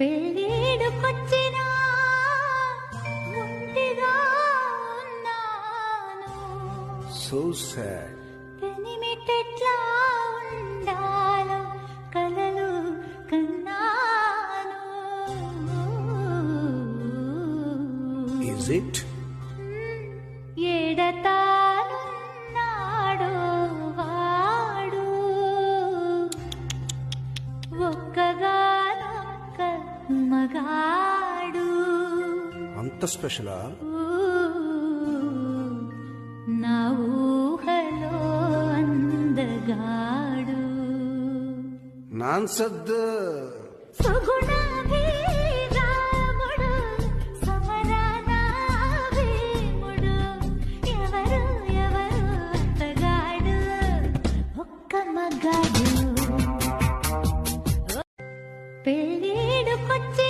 పెళ్ళిడుకొచ్చినా ఒంటిగా ఉన్నాను. So sad. పెనిమిటెట్లా ఉండాలో కలలు కన్నాను. Is it? ఏడతానున్నాడో వాడు ఒక్కగానొక్క మగాడు. అంత స్పెషలా? నా ఊహలో అందగాడు. నాన్సద్దు. సుగుణాభిరాముడు సమరాన భీముడు. ఎవరు ఎవరు అత్తగాడు ఒక్క మగాడు. పెళ్ళిడుకొచ్చి